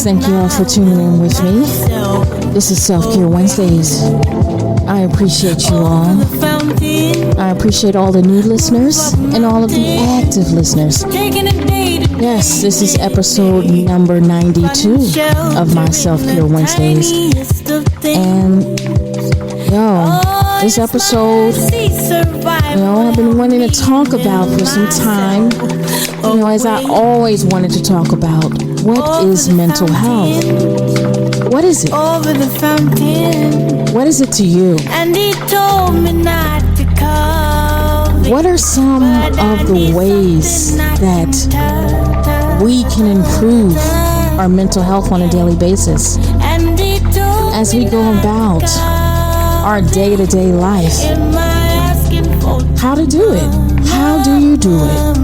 Thank you all for tuning in with me. This is Self-Care Wednesdays. I appreciate you all. I appreciate all the new listeners and all of the active listeners. Yes, this is episode number 92 of my Self-Care Wednesdays. And, this episode, I've been wanting to talk about for some time. As I always wanted to talk about, what is mental health? What is it? What is it to you? What are some of the ways that we can improve our mental health on a daily basis as we go about our day-to-day life? How to do it? How do you do it?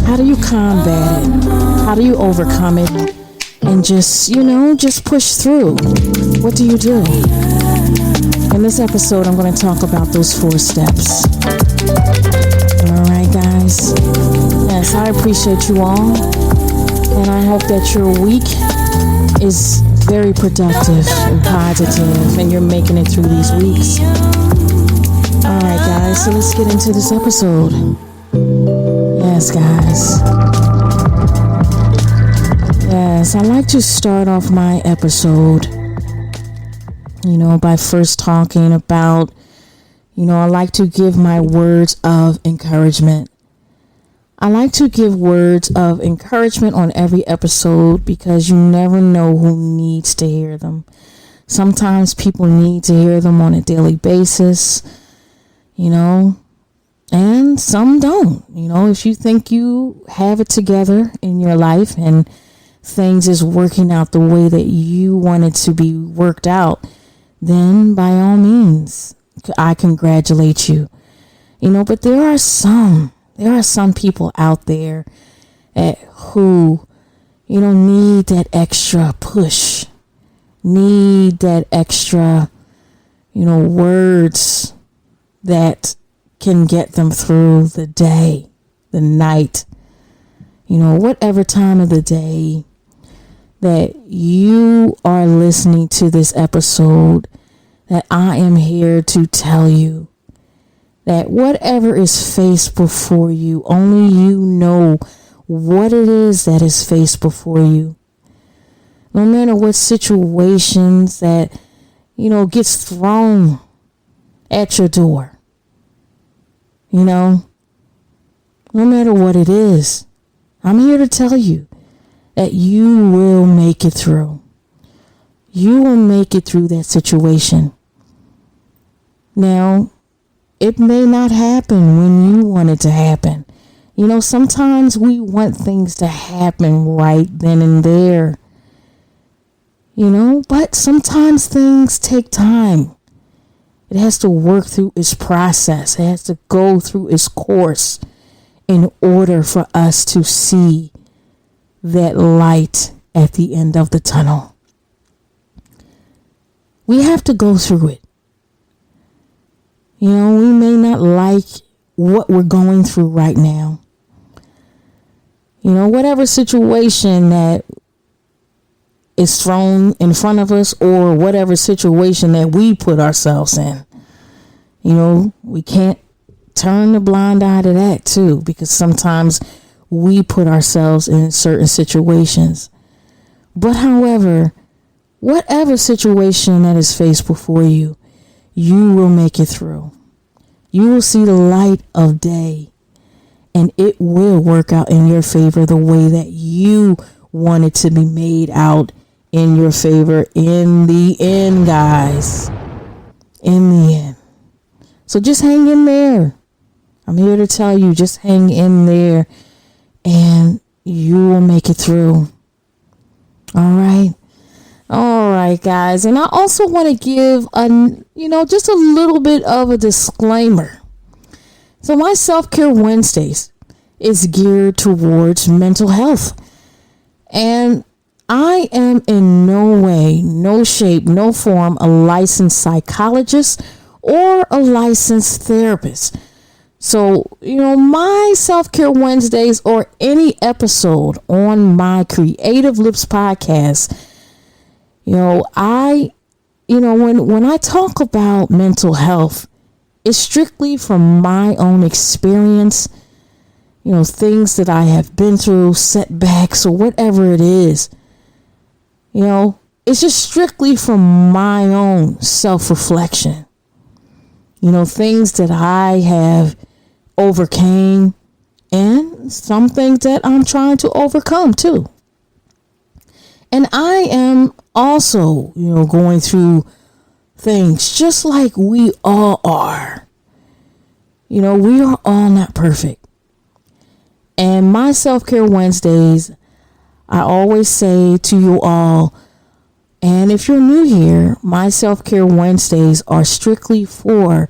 How do you combat it? How do you overcome it? And just push through. What do you do? In this episode, I'm going to talk about those 4 steps. All right, guys. Yes, I appreciate you all. And I hope that your week is very productive and positive, and you're making it through these weeks. All right, guys. So let's get into this episode. Yes, guys. Yes, I like to start off my episode, by first talking about, I like to give my words of encouragement. I like to give words of encouragement on every episode because you never know who needs to hear them. Sometimes people need to hear them on a daily basis, and some don't. If you think you have it together in your life and things is working out the way that you want it to be worked out, then by all means, I congratulate you. But there are some people out there who, need that extra push, need that extra, words that can get them through the day, the night, whatever time of the day that you are listening to this episode, that I am here to tell you that whatever is faced before you, only you know what it is that is faced before you. No matter what situations that, gets thrown at your door, no matter what it is, I'm here to tell you that you will make it through. You will make it through that situation. Now, it may not happen when you want it to happen. Sometimes we want things to happen right then and there. But sometimes things take time. It has to work through its process. It has to go through its course in order for us to see that light at the end of the tunnel. We have to go through it. We may not like what we're going through right now. Whatever situation that is thrown in front of us, or whatever situation that we put ourselves in, we can't turn the blind eye to that too, because sometimes we put ourselves in certain situations. But however, whatever situation that is faced before you, you will make it through. You will see the light of day, and it will work out in your favor the way that you want it to be made out in your favor in the end, guys. In the end. So just hang in there. I'm here to tell you, just hang in there and you will make it through. All right, guys. And I also want to give just a little bit of a disclaimer. So my Self-Care Wednesdays is geared towards mental health. And I am in no way, no shape, no form a licensed psychologist or a licensed therapist. So, my Self-Care Wednesdays or any episode on my Creative Lips podcast, when I talk about mental health, it's strictly from my own experience, things that I have been through, setbacks or whatever it is. It's just strictly from my own self-reflection. Things that I have overcame and some things that I'm trying to overcome too. And I am also, going through things just like we all are. We are all not perfect. And my Self-Care Wednesdays, I always say to you all, and if you're new here, my Self-Care Wednesdays are strictly for,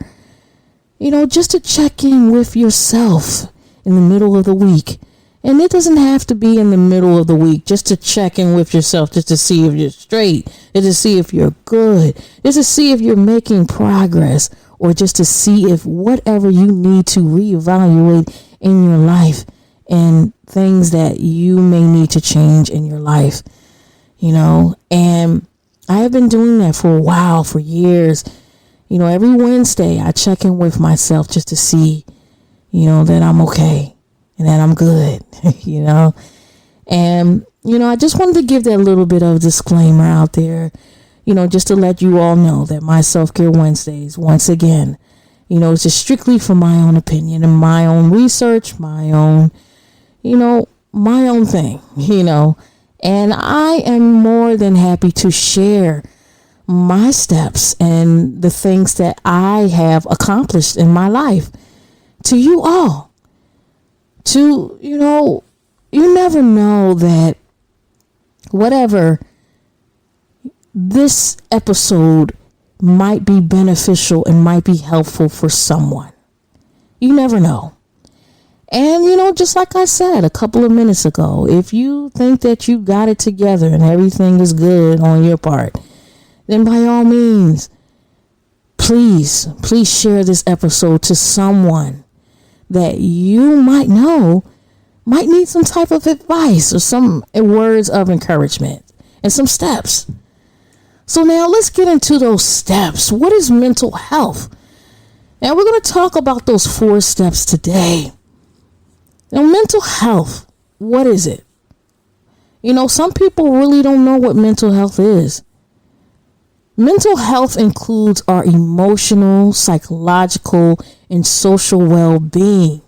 just to check in with yourself in the middle of the week. And it doesn't have to be in the middle of the week, just to check in with yourself, just to see if you're straight, just to see if you're good, just to see if you're making progress, or just to see if whatever you need to reevaluate in your life and things that you may need to change in your life, and I have been doing that for a while, for years. Every Wednesday I check in with myself just to see, that I'm okay and that I'm good, and, I just wanted to give that little bit of disclaimer out there, just to let you all know that my Self-Care Wednesdays, once again, it's just strictly for my own opinion and my own research, my own, my own thing, and I am more than happy to share my steps and the things that I have accomplished in my life to you all. To, you never know that whatever this episode might be beneficial and might be helpful for someone. You never know. And, just like I said a couple of minutes ago, if you think that you got it together and everything is good on your part, then by all means, please share this episode to someone that you might know might need some type of advice or some words of encouragement and some steps. So now let's get into those steps. What is mental health? Now we're going to talk about those 4 steps today. Now, mental health, what is it? Some people really don't know what mental health is. Mental health includes our emotional, psychological, and social well-being.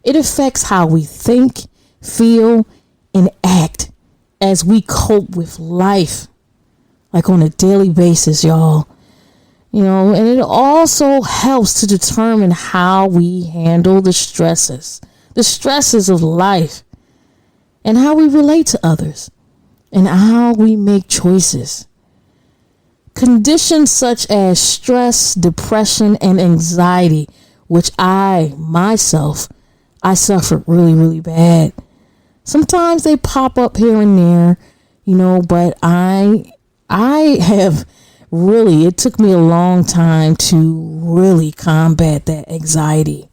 It affects how we think, feel, and act as we cope with life, like on a daily basis, y'all. And it also helps to determine how we handle the stresses of life, and how we relate to others, and how we make choices. Conditions such as stress, depression, and anxiety, which I suffered really, really bad. Sometimes they pop up here and there, but I have really, it took me a long time to really combat that anxiety.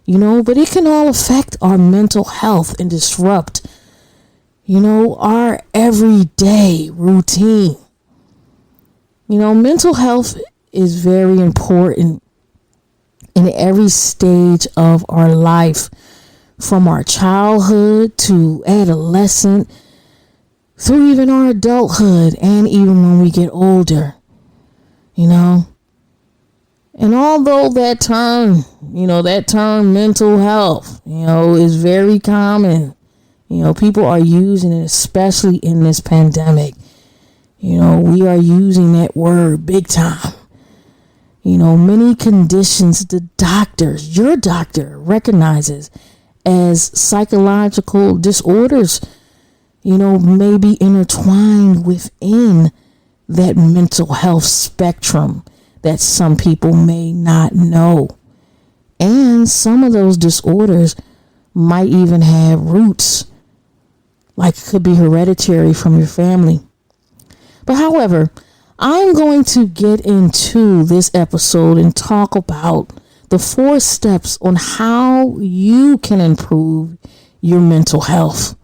But it can all affect our mental health and disrupt, our everyday routine. Mental health is very important in every stage of our life, from our childhood to adolescent, through even our adulthood, and even when we get older, And although that term mental health, is very common, people are using it, especially in this pandemic. We are using that word big time. Many conditions your doctor recognizes as psychological disorders, may be intertwined within that mental health spectrum that some people may not know. And some of those disorders might even have roots, like it could be hereditary from your family. But however, I'm going to get into this episode and talk about the 4 steps on how you can improve your mental health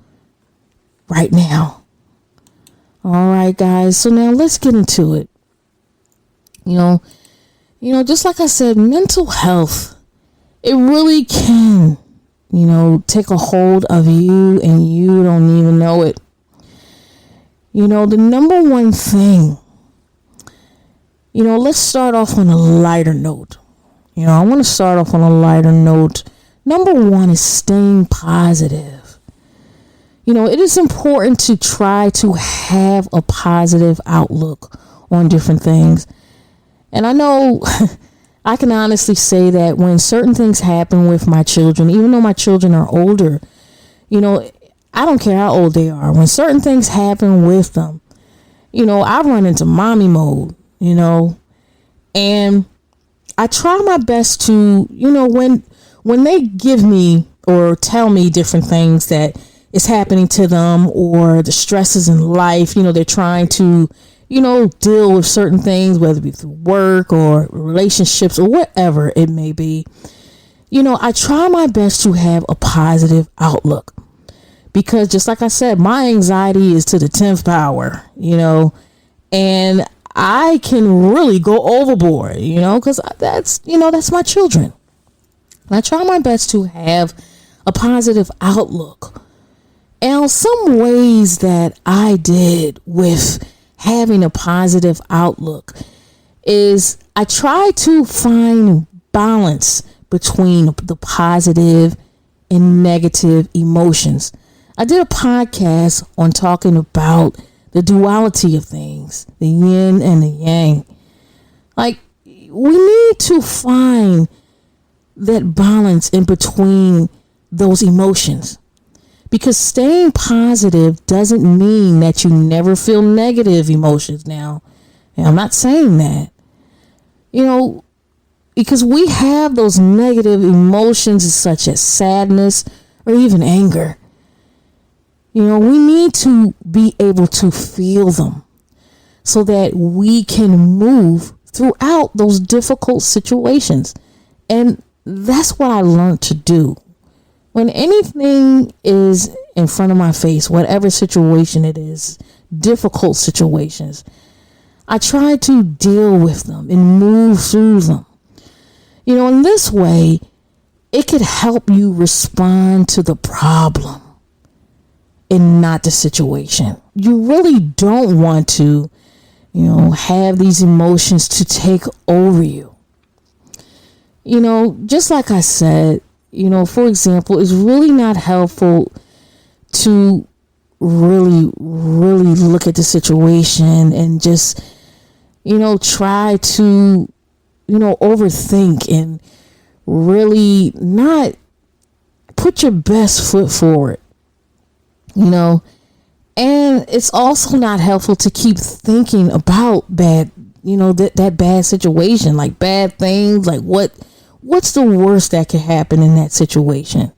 right now. All right, guys. So now let's get into it. Just like I said, mental health, it really can, take a hold of you and you don't even know it. The number one thing, let's start off on a lighter note. I want to start off on a lighter note. Number one is staying positive. It is important to try to have a positive outlook on different things. And I know I can honestly say that when certain things happen with my children, even though my children are older, I don't care how old they are. When certain things happen with them, I run into mommy mode, and I try my best to, when they give me or tell me different things that is happening to them or the stresses in life, they're trying to, deal with certain things, whether it be through work or relationships or whatever it may be. I try my best to have a positive outlook because just like I said, my anxiety is to the 10th power, and I can really go overboard, because that's my children. And I try my best to have a positive outlook. And some ways that I did with having a positive outlook is I try to find balance between the positive and negative emotions. I did a podcast on talking about the duality of things, the yin and the yang. Like, we need to find that balance in between those emotions. Because staying positive doesn't mean that you never feel negative emotions now. And I'm not saying that. Because we have those negative emotions such as sadness or even anger. We need to be able to feel them so that we can move throughout those difficult situations. And that's what I learned to do. When anything is in front of my face, whatever situation it is, difficult situations, I try to deal with them and move through them. In this way, it could help you respond to the problem and not the situation. You really don't want to, have these emotions to take over you. Just like I said, for example, it's really not helpful to really look at the situation and just, try to, overthink and really not put your best foot forward, and it's also not helpful to keep thinking about bad, that bad situation, like bad things, like what's the worst that could happen in that situation?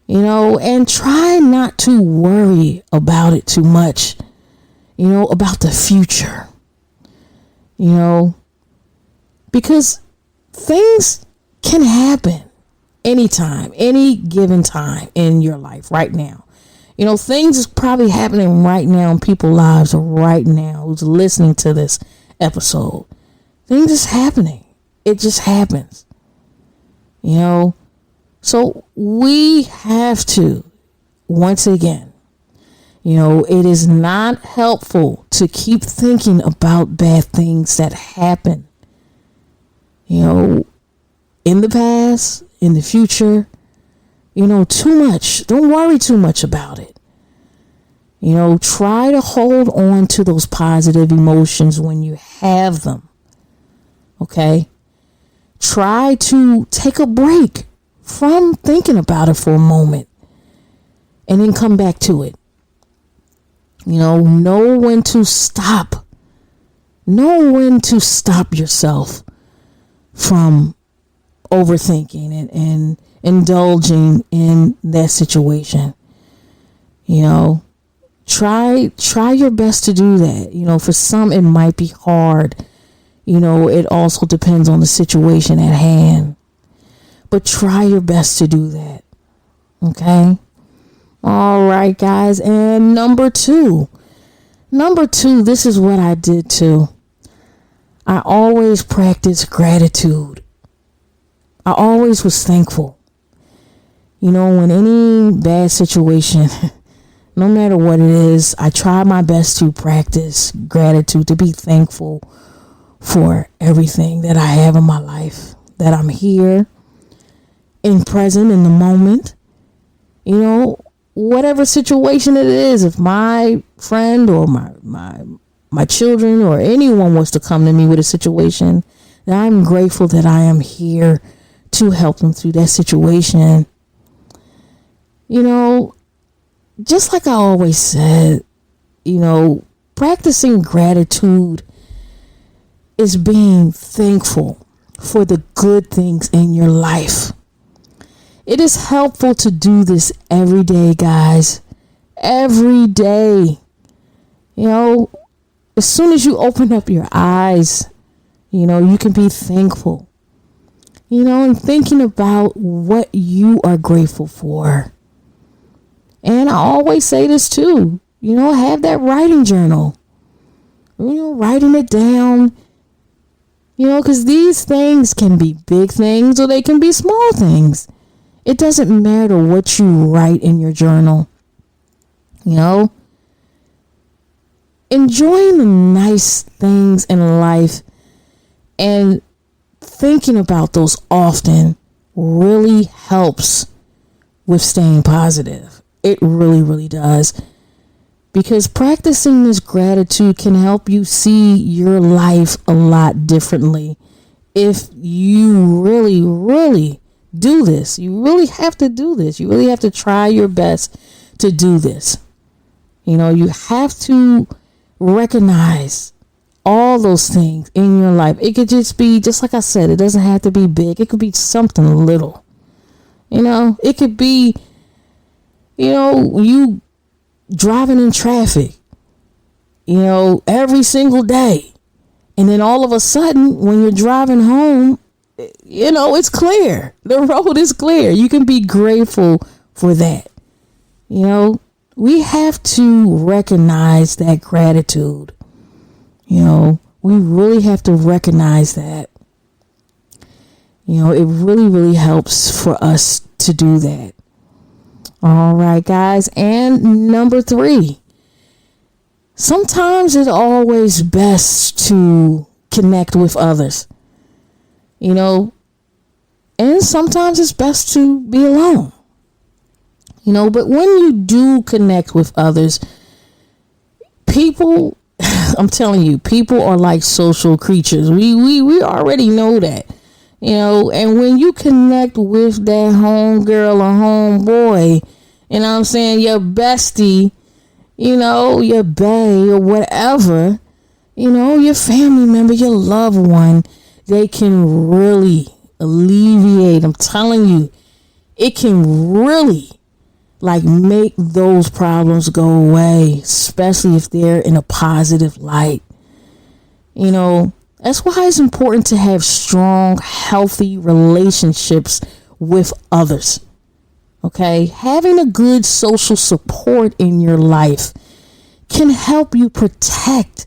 And try not to worry about it too much, about the future, because things can happen anytime, any given time in your life right now. Things is probably happening right now in people's lives right now who's listening to this episode. Things is happening. It just happens. So we have to, once again, it is not helpful to keep thinking about bad things that happen, in the past, in the future, too much. Don't worry too much about it. Try to hold on to those positive emotions when you have them. Okay? Try to take a break from thinking about it for a moment and then come back to it. Know when to stop. Know when to stop yourself from overthinking and indulging in that situation. Try your best to do that. For some it might be hard. It also depends on the situation at hand. But try your best to do that. Okay? All right, guys. And number two, this is what I did too. I always practice gratitude. I always was thankful. When any bad situation, no matter what it is, I try my best to practice gratitude, to be thankful for everything that I have in my life, that I'm here and present in the moment. Whatever situation it is, if my friend or my children or anyone was to come to me with a situation, that I'm grateful that I am here to help them through that situation. Just like I always said, practicing gratitude is being thankful for the good things in your life. It is helpful to do this every day, guys. Every day. As soon as you open up your eyes, you can be thankful. And thinking about what you are grateful for. And I always say this too, have that writing journal. Writing it down. Because these things can be big things or they can be small things. It doesn't matter what you write in your journal. Enjoying the nice things in life and thinking about those often really helps with staying positive. It really, really does. Because practicing this gratitude can help you see your life a lot differently. If you really, really do this. You really have to do this. You really have to try your best to do this. You have to recognize all those things in your life. It could just be, just like I said, it doesn't have to be big. It could be something little. It could be, you driving in traffic, every single day. And then all of a sudden, when you're driving home, it's clear. The road is clear. You can be grateful for that. We have to recognize that gratitude. We really have to recognize that. It really, really helps for us to do that. All right, guys. And number 3, sometimes it's always best to connect with others. And sometimes it's best to be alone. But when you do connect with others, people, I'm telling you, people are like social creatures. We already know that. And when you connect with that homegirl or homeboy, your bestie, your bae or whatever, your family member, your loved one, they can really alleviate. I'm telling you, it can really make those problems go away, especially if they're in a positive light. That's why it's important to have strong, healthy relationships with others. Okay? Having a good social support in your life can help you protect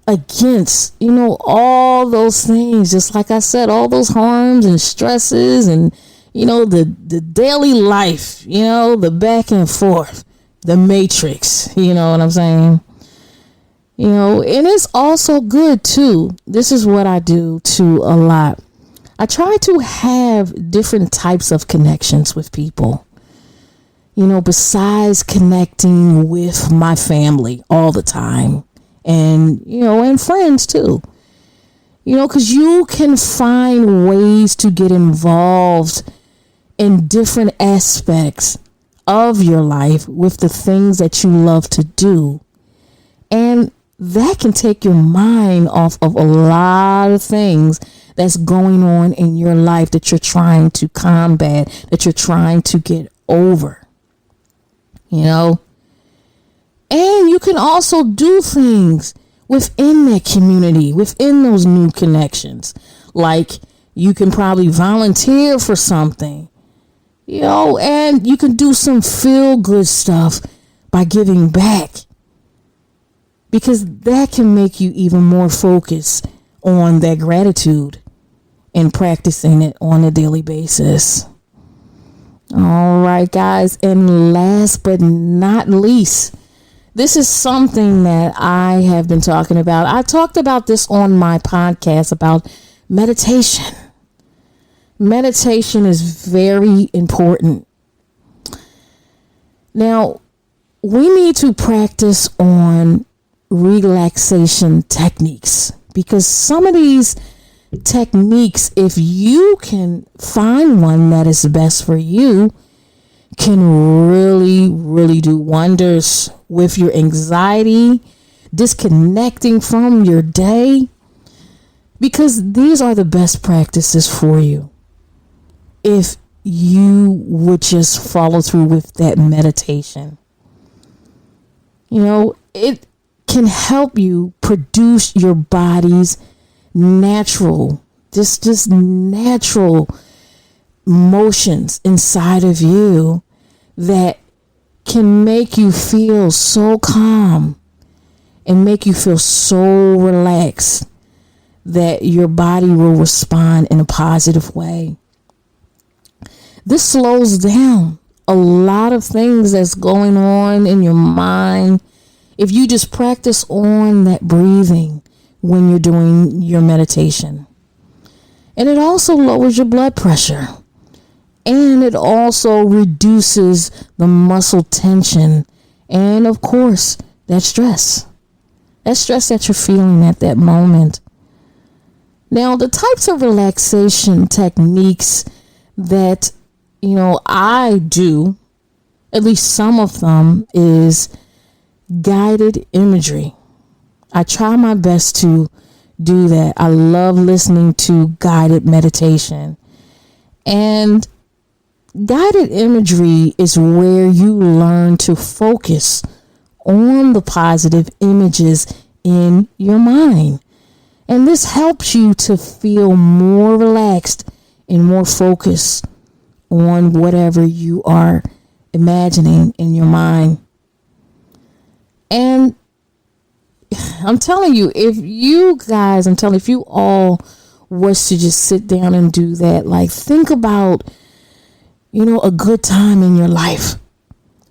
against, all those things. Just like I said, all those harms and stresses and, the daily life, the back and forth, the matrix, you know what I'm saying? And it's also good too. This is what I do too a lot. I try to have different types of connections with people, besides connecting with my family all the time and, and friends too, because you can find ways to get involved in different aspects of your life with the things that you love to do. And that can take your mind off of a lot of things that's going on in your life that you're trying to combat, that you're trying to get over. You know? And you can also do things within that community, within those new connections. Like you can probably volunteer for something, you know, and you can do some feel good stuff by giving back, because that can make you even more focused on that gratitude and practicing it on a daily basis. All right, guys. And last but not least, this is something that I have been talking about. I talked about this on my podcast about meditation. Meditation is very important. Now, we need to practice on relaxation techniques, because some of these techniques, if you can find one that is best for you, can really do wonders with your anxiety, disconnecting from your day, because these are the best practices for you if you would just follow through with that meditation. You know, it can help you produce your body's natural, just natural motions inside of you that can make you feel so calm and make you feel so relaxed that your body will respond in a positive way. This slows down a lot of things that's going on in your mind if you just practice on that breathing when you're doing your meditation. And it also lowers your blood pressure. And it also reduces the muscle tension. And of course, that stress that you're feeling at that moment. Now, the types of relaxation techniques that, you know, I do, at least some of them, is guided imagery. I try my best to do that. I love listening to guided meditation. And guided imagery is where you learn to focus on the positive images in your mind. And this helps you to feel more relaxed and more focused on whatever you are imagining in your mind. And I'm telling you, if you all was to just sit down and do that, like think about, you know, a good time in your life.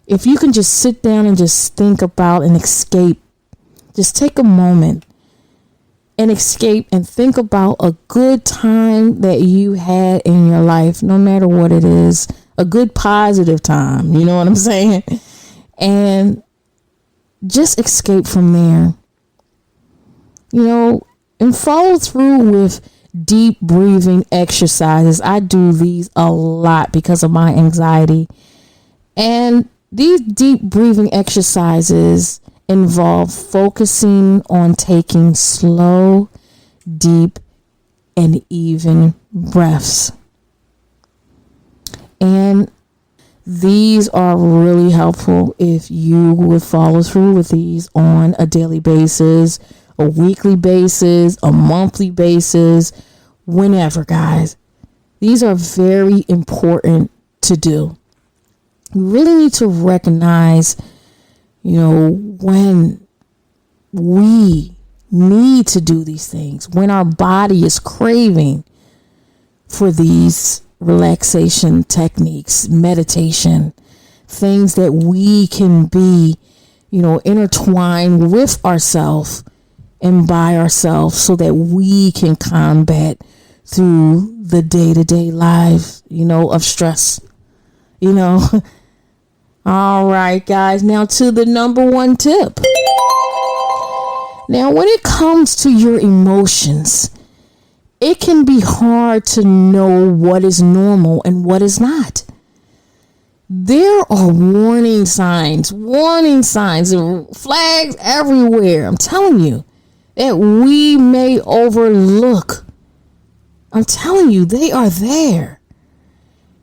If you can just sit down and just think about an escape, just take a moment and escape and think about a good time that you had in your life, no matter what it is, a good positive time. You know what I'm saying? And just escape from there, you know, and follow through with deep breathing exercises. I do these a lot because of my anxiety. And these deep breathing exercises involve focusing on taking slow, deep, and even breaths. And these are really helpful if you would follow through with these on a daily basis, a weekly basis, a monthly basis, whenever, guys. These are very important to do. You really need to recognize, you know, when we need to do these things, when our body is craving for these relaxation techniques, meditation, things that we can be, you know, intertwined with ourselves and by ourselves so that we can combat through the day-to-day lives, you know, of stress, you know. All right, guys, now to the number one tip. Now, when it comes to your emotions, it can be hard to know what is normal and what is not. There are warning signs, and flags everywhere. I'm telling you that we may overlook. I'm telling you, they are there.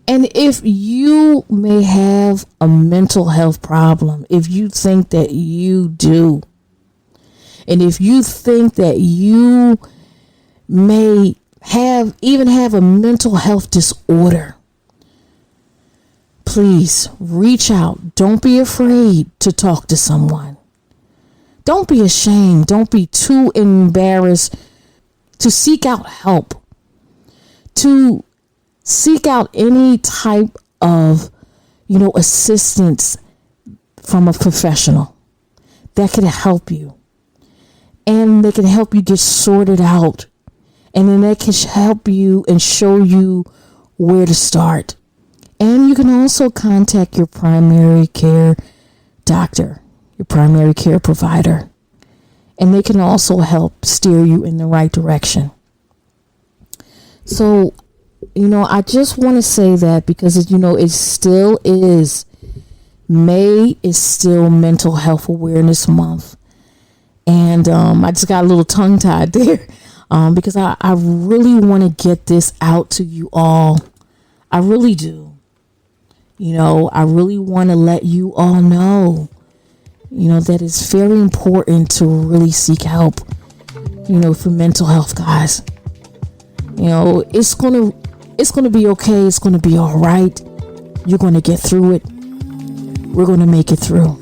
And if you may have a mental health problem, if you think that you do, and if you think that you may have a mental health disorder, please reach out. Don't be afraid to talk to someone. Don't be ashamed. Don't be too embarrassed to seek out help, to seek out any type of, assistance from a professional that can help you. And they can help you get sorted out. And then they can help you and show you where to start. And you can also contact your primary care doctor, your primary care provider. And they can also help steer you in the right direction. So, I just want to say that because, it still is. May is still Mental Health Awareness Month. And I just got a little tongue-tied there because I really want to get this out to you all. I really do. I really want to let you all know, that it's very important to really seek help, for mental health, guys. It's going to be okay. It's going to be all right. You're going to get through it. We're going to make it through.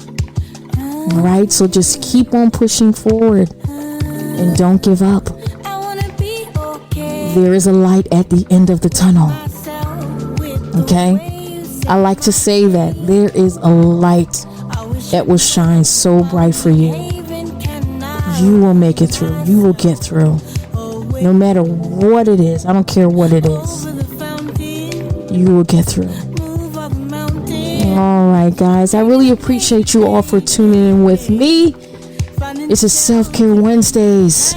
All right, so just keep on pushing forward and don't give up. There is a light at the end of the tunnel. Okay? I like to say that there is a light that will shine so bright for you. You will make it through. You will get through. No matter what it is. I don't care what it is. You will get through. All right, guys. I really appreciate you all for tuning in with me. This is Self-Care Wednesdays.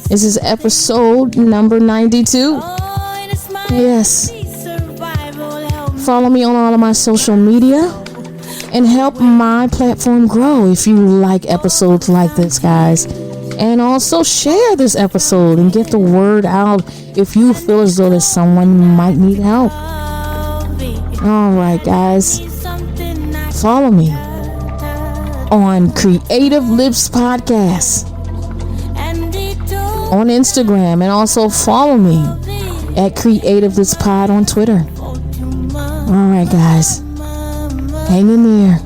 This is episode number 92. Yes. Follow me on all of my social media and help my platform grow if you like episodes like this, guys. And also share this episode and get the word out if you feel as though that someone might need help. All right, guys. Follow me on CreativeLipsPodcast on Instagram, and also follow me at CreativeLipsPod on Twitter. All right, guys. Hang in there.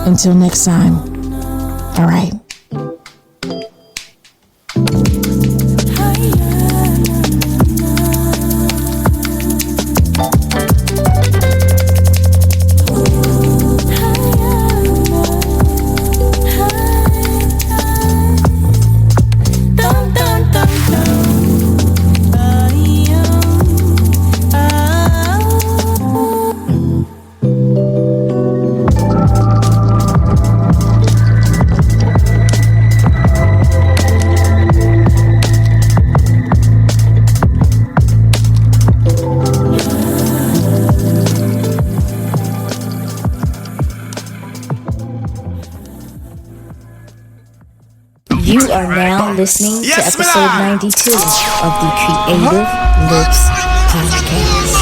Until next time. All right. You are now listening to episode 92 of the Creative Lips Podcast.